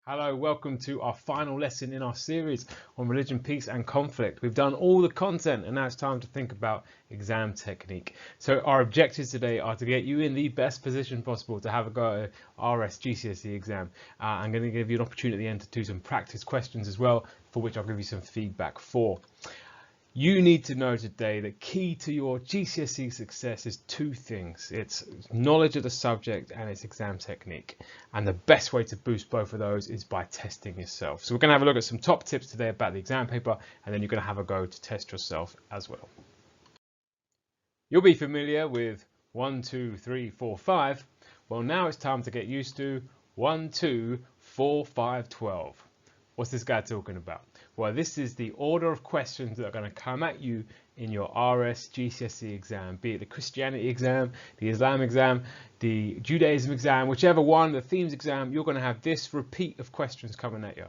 Hello, welcome to our final lesson in our series on religion, peace and conflict. We've done all the content and now it's time to think about exam technique. So our objectives today are to get you in the best position possible to have a go at RS GCSE exam. I'm going to give you an opportunity at the end to do some practice questions as well, for which I'll give you some feedback for. You need to know today that key to your GCSE success is two things. It's knowledge of the subject and it's exam technique. And the best way to boost both of those is by testing yourself. So we're going to have a look at some top tips today about the exam paper, and then you're going to have a go to test yourself as well. You'll be familiar with 1, 2, 3, 4, 5. Well, now it's time to get used to 1, 2, 4, 5, 12. What's this guy talking about? Well, this is the order of questions that are going to come at you in your RS GCSE exam, be it the Christianity exam, the Islam exam, the Judaism exam, whichever one, the themes exam, you're going to have this repeat of questions coming at you.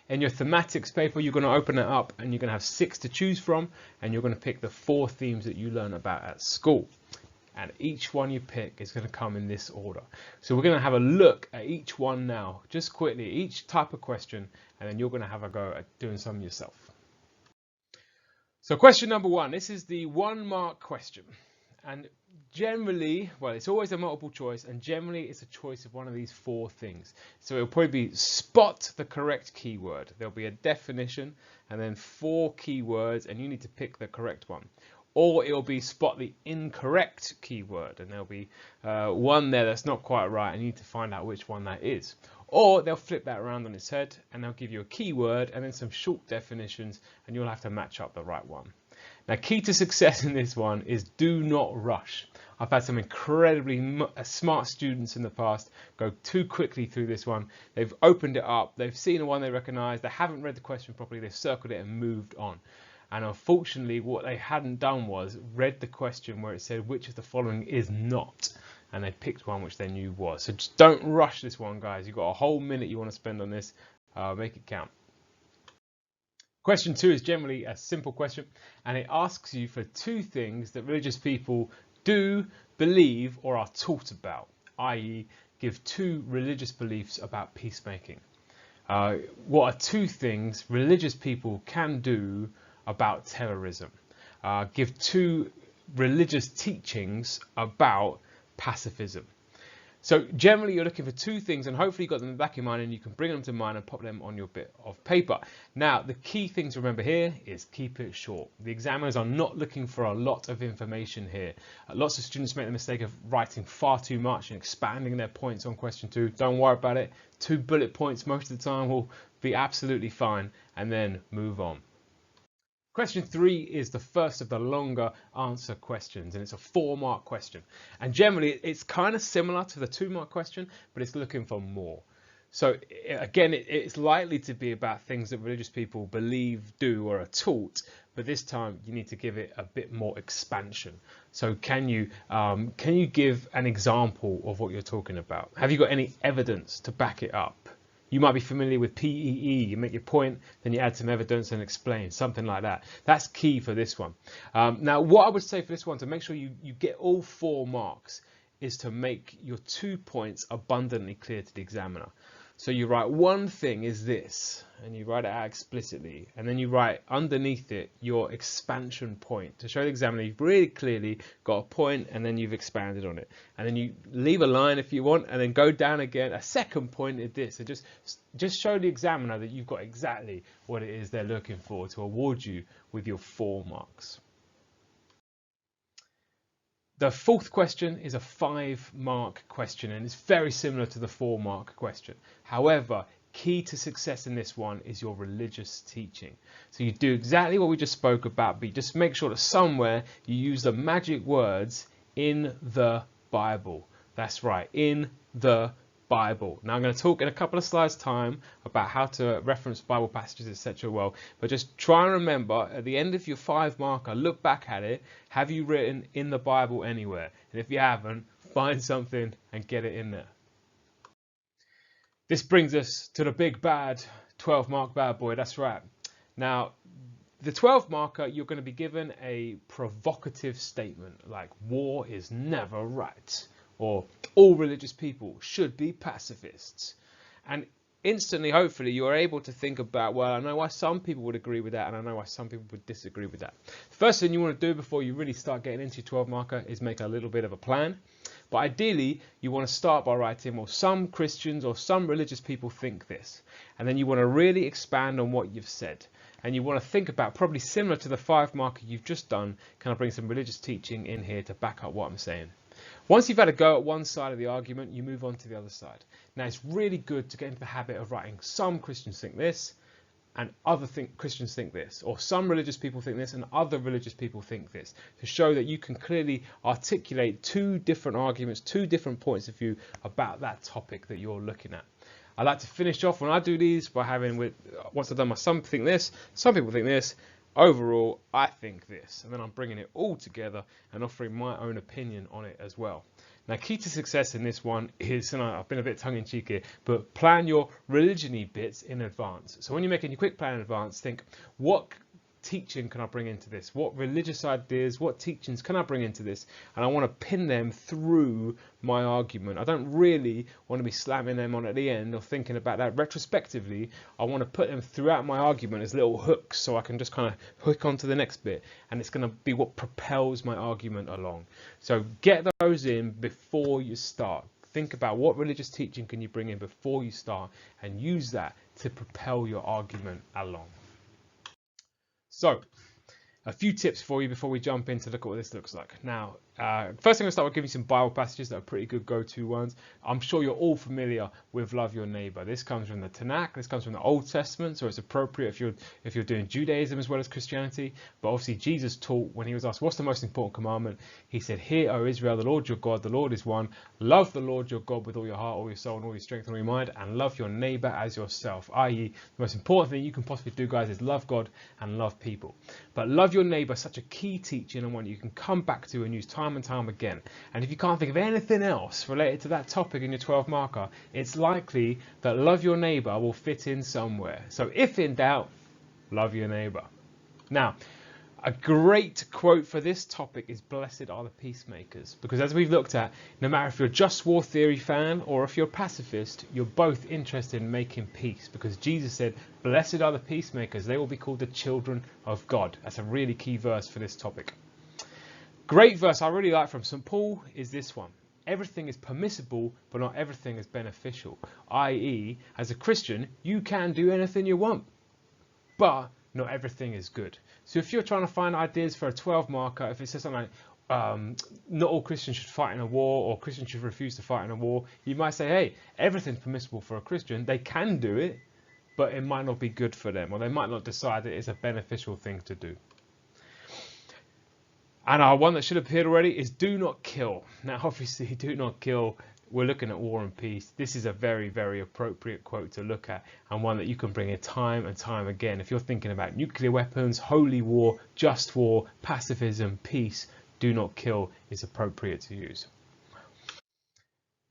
In your thematics paper, you're going to open it up and you're going to have 6 to choose from, and you're going to pick the 4 themes that you learn about at school. And each one you pick is going to come in this order. So we're going to have a look at each one now, just quickly, each type of question, and then you're going to have a go at doing some yourself. So question number 1, this is the 1-mark question. And generally, well, it's always a multiple choice, and generally it's a choice of one of these 4 things. So it'll probably be spot the correct keyword. There'll be a definition and then 4 keywords, and you need to pick the correct one. Or it'll be spot the incorrect keyword, and there'll be one there that's not quite right, and you need to find out which one that is. Or they'll flip that around on its head and they'll give you a keyword and then some short definitions, and you'll have to match up the right one. Now, key to success in this one is do not rush. I've had some incredibly smart students in the past go too quickly through this one. They've opened it up, they've seen the one they recognize, they haven't read the question properly, they've circled it and moved on. And unfortunately, what they hadn't done was read the question where it said which of the following is not, and they picked one which they knew was. So just don't rush this one, guys. You've got a whole minute you want to spend on this. Make it count. Question 2 is generally a simple question, and it asks you for 2 things that religious people do, believe, or are taught about, i.e. give 2 religious beliefs about peacemaking. What are 2 things religious people can do about terrorism? Give 2 religious teachings about pacifism. So generally you're looking for 2 things, and hopefully you've got them in the back of your mind and you can bring them to mind and pop them on your bit of paper. Now, the key thing to remember here is keep it short. The examiners are not looking for a lot of information here. Lots of students make the mistake of writing far too much and expanding their points on question 2. Don't worry about it. 2 bullet points most of the time will be absolutely fine, and then move on. Question 3 is the first of the longer answer questions, and it's a 4-mark question. And generally it's kind of similar to the 2-mark question, but it's looking for more. So again, it's likely to be about things that religious people believe, do, or are taught, but this time you need to give it a bit more expansion. So can you give an example of what you're talking about? Have you got any evidence to back it up? You might be familiar with PEE. You make your point, then you add some evidence and explain, something like that. That's key for this one. Now, what I would say for this one, to make sure you get all 4 marks, is to make your 2 points abundantly clear to the examiner. So you write one thing is this, and you write it out explicitly, and then you write underneath it your expansion point to show the examiner you've really clearly got a point and then you've expanded on it. And then you leave a line if you want, and then go down again. A second point is this, and just show the examiner that you've got exactly what it is they're looking for to award you with your 4 marks. The 4th question is a 5-mark question, and it's very similar to the 4-mark question. However, key to success in this one is your religious teaching. So you do exactly what we just spoke about, but you just make sure that somewhere you use the magic words "in the Bible." That's right, in the Bible. Now I'm going to talk in a couple of slides time about how to reference Bible passages, etc. well, but just try and remember at the end of your 5-marker, look back at it. Have you written "in the Bible" anywhere? And if you haven't, find something and get it in there. This brings us to the big bad 12-mark bad boy. That's right. Now, the 12 marker, you're going to be given a provocative statement like "war is never right," or "all religious people should be pacifists." And instantly, hopefully, you are able to think about, well, I know why some people would agree with that, and I know why some people would disagree with that. The first thing you want to do before you really start getting into your 12 marker is make a little bit of a plan. But ideally, you want to start by writing, well, some Christians or some religious people think this. And then you want to really expand on what you've said. And you want to think about, probably similar to the 5 marker you've just done, can I bring some religious teaching in here to back up what I'm saying? Once you've had a go at one side of the argument, you move on to the other side. Now, it's really good to get into the habit of writing, some Christians think this, and Christians think this, or some religious people think this, and other religious people think this, to show that you can clearly articulate 2 different arguments, 2 different points of view about that topic that you're looking at. I like to finish off when I do these by having, once I've done my some think this, some people think this, overall, I think this, and then I'm bringing it all together and offering my own opinion on it as well. Now, key to success in this one is, and I've been a bit tongue-in-cheek here, but plan your religion-y bits in advance. So when you're making your quick plan in advance, think, what teaching can I bring into this? What religious ideas, what teachings can I bring into this? And I want to pin them through my argument. I don't really want to be slamming them on at the end or thinking about that retrospectively. I want to put them throughout my argument as little hooks so I can just kind of hook onto the next bit, and it's going to be what propels my argument along. So get those in before you start. Think about what religious teaching can you bring in before you start, and use that to propel your argument along. So, a few tips for you before we jump in to look at what this looks like. Now, first thing I'm going to start with giving you some Bible passages that are pretty good go-to ones. I'm sure you're all familiar with love your neighbor. This comes from the Tanakh. This comes from the Old Testament, so it's appropriate if you're doing Judaism as well as Christianity. But obviously, Jesus taught when he was asked, what's the most important commandment? He said, "Hear, O Israel, the Lord your God, the Lord is one. Love the Lord your God with all your heart, all your soul, and all your strength and all your mind, and love your neighbor as yourself." I.e., the most important thing you can possibly do, guys, is love God and love people. But love your neighbor is such a key teaching, and one you can come back to and use time and time again. And if you can't think of anything else related to that topic in your 12 marker, it's likely that love your neighbor will fit in somewhere. So if in doubt, love your neighbor. Now, a great quote for this topic is "Blessed are the peacemakers," because as we've looked at, no matter if you're a just war theory fan or if you're a pacifist, you're both interested in making peace, because Jesus said, "Blessed are the peacemakers, they will be called the children of God." That's a really key verse for this topic. Great verse I really like from St. Paul is this one. Everything is permissible, but not everything is beneficial. I.e., as a Christian, you can do anything you want, but not everything is good. So if you're trying to find ideas for a 12 marker, if it says something like, not all Christians should fight in a war, or Christians should refuse to fight in a war, you might say, hey, everything's permissible for a Christian. They can do it, but it might not be good for them, or they might not decide that it's a beneficial thing to do. And our one that should have appeared already is "do not kill." Now, obviously, do not kill. We're looking at war and peace. This is a very, very appropriate quote to look at, and one that you can bring in time and time again. If you're thinking about nuclear weapons, holy war, just war, pacifism, peace, "do not kill" is appropriate to use.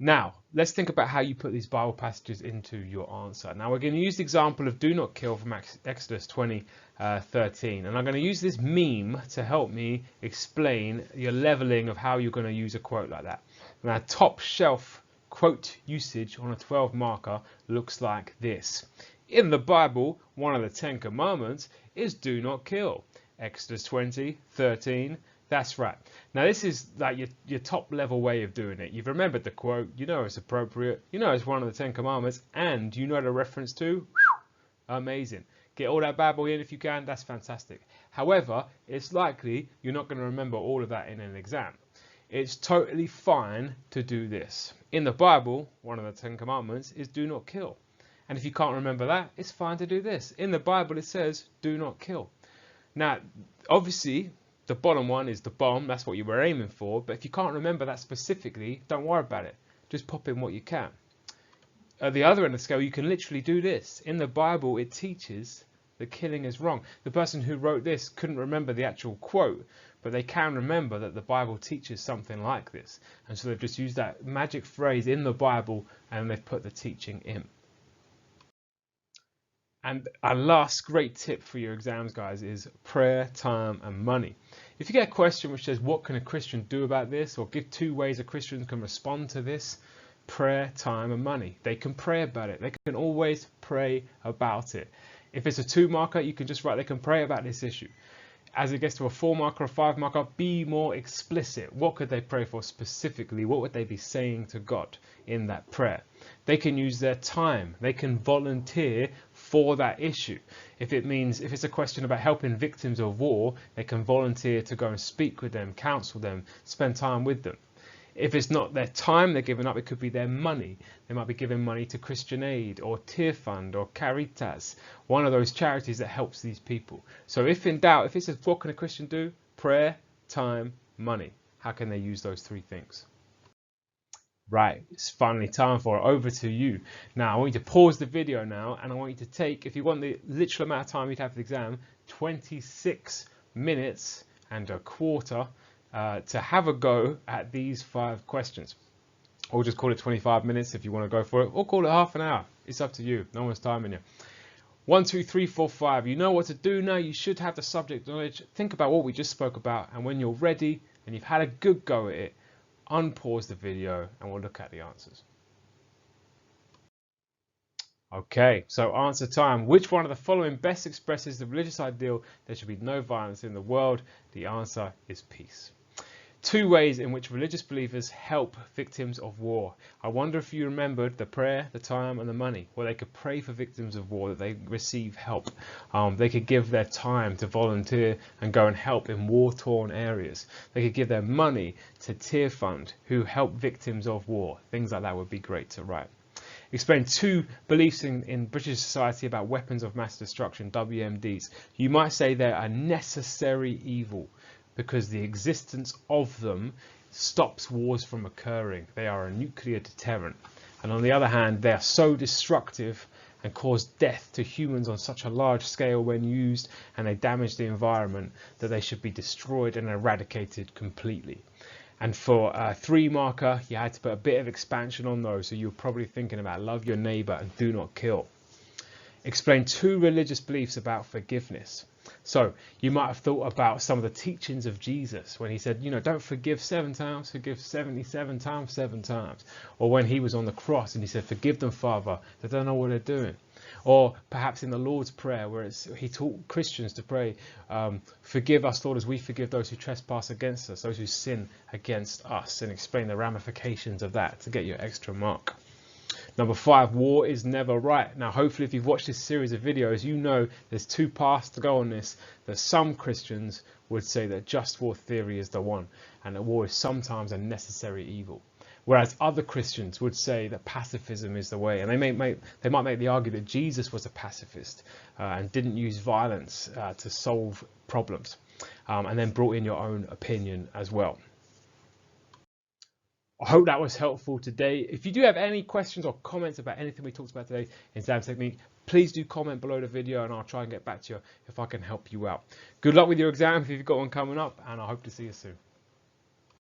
Now, let's think about how you put these Bible passages into your answer. Now, we're going to use the example of "do not kill" from Exodus 20:13, and I'm going to use this meme to help me explain your leveling of how you're going to use a quote like that. Now, top shelf quote usage on a 12 marker looks like this. In the Bible, one of the 10 commandments is "do not kill." Exodus 20:13. That's right. Now, this is like your top level way of doing it. You've remembered the quote, you know it's appropriate, you know it's one of the 10 commandments, and you know the reference to. Amazing. Get all that Bible in if you can, that's fantastic. However, it's likely you're not going to remember all of that in an exam. It's totally fine to do this. In the Bible, one of the 10 commandments is "do not kill." And if you can't remember that, it's fine to do this. In the Bible, it says "do not kill." Now, obviously, the bottom one is the bomb. That's what you were aiming for. But if you can't remember that specifically, don't worry about it. Just pop in what you can. At the other end of the scale, you can literally do this. In the Bible, it teaches that killing is wrong. The person who wrote this couldn't remember the actual quote, but they can remember that the Bible teaches something like this. And so they've just used that magic phrase "in the Bible" and they've put the teaching in. And our last great tip for your exams, guys, is prayer, time, and money. If you get a question which says, what can a Christian do about this? Or give 2 ways a Christian can respond to this, prayer, time and money. They can pray about it. They can always pray about it. If it's a 2 marker, you can just write they can pray about this issue. As it gets to a 4 marker or 5 marker, be more explicit. What could they pray for specifically? What would they be saying to God in that prayer? They can use their time. They can volunteer for that issue. If it's a question about helping victims of war, they can volunteer to go and speak with them, counsel them, spend time with them. If it's not their time they're giving up, it could be their money. They might be giving money to Christian Aid or Tear Fund or Caritas, one of those charities that helps these people. So if in doubt, if it says what can a Christian do? Prayer, time, money. How can they use those 3 things? Right, it's finally time for it. Over to you. Now, I want you to pause the video now, and I want you to take, if you want the literal amount of time you'd have for the exam, 26 minutes and a quarter to have a go at these 5 questions. Or just call it 25 minutes if you want to go for it, or call it half an hour. It's up to you. No one's timing you. 1, 2, 3, 4, 5. You know what to do now. You should have the subject knowledge. Think about what we just spoke about, and when you're ready and you've had a good go at it, unpause the video and we'll look at the answers. Okay, so answer time. Which one of the following best expresses the religious ideal there should be no violence in the world? The answer is peace. 2 ways in which religious believers help victims of war. I wonder if you remembered the prayer, the time and the money. Well, they could pray for victims of war that they receive help. They could give their time to volunteer and go and help in war-torn areas. They could give their money to Tear Fund, who help victims of war. Things like that would be great to write. Explain 2 beliefs in British society about weapons of mass destruction, WMDs. You might say they're a necessary evil, because the existence of them stops wars from occurring. They are a nuclear deterrent. And on the other hand, they are so destructive and cause death to humans on such a large scale when used, and they damage the environment, that they should be destroyed and eradicated completely. And for a 3 marker, you had to put a bit of expansion on those. So you're probably thinking about love your neighbor and do not kill. Explain 2 religious beliefs about forgiveness. So you might have thought about some of the teachings of Jesus when he said, you know, don't forgive 7 times, forgive 77 times 7 times. Or when he was on the cross and he said, forgive them, Father, they don't know what they're doing. Or perhaps in the Lord's Prayer where he taught Christians to pray, forgive us, Lord, as we forgive those who trespass against us, those who sin against us, and explain the ramifications of that to get your extra mark. Number 5, war is never right. Now, hopefully, if you've watched this series of videos, you know there's 2 paths to go on this. That some Christians would say that just war theory is the one, and that war is sometimes a necessary evil. Whereas other Christians would say that pacifism is the way, and they might make the argument that Jesus was a pacifist and didn't use violence to solve problems, and then brought in your own opinion as well. I hope that was helpful today. If you do have any questions or comments about anything we talked about today in exam technique, please do comment below the video and I'll try and get back to you if I can help you out. Good luck with your exam if you've got one coming up, and I hope to see you soon.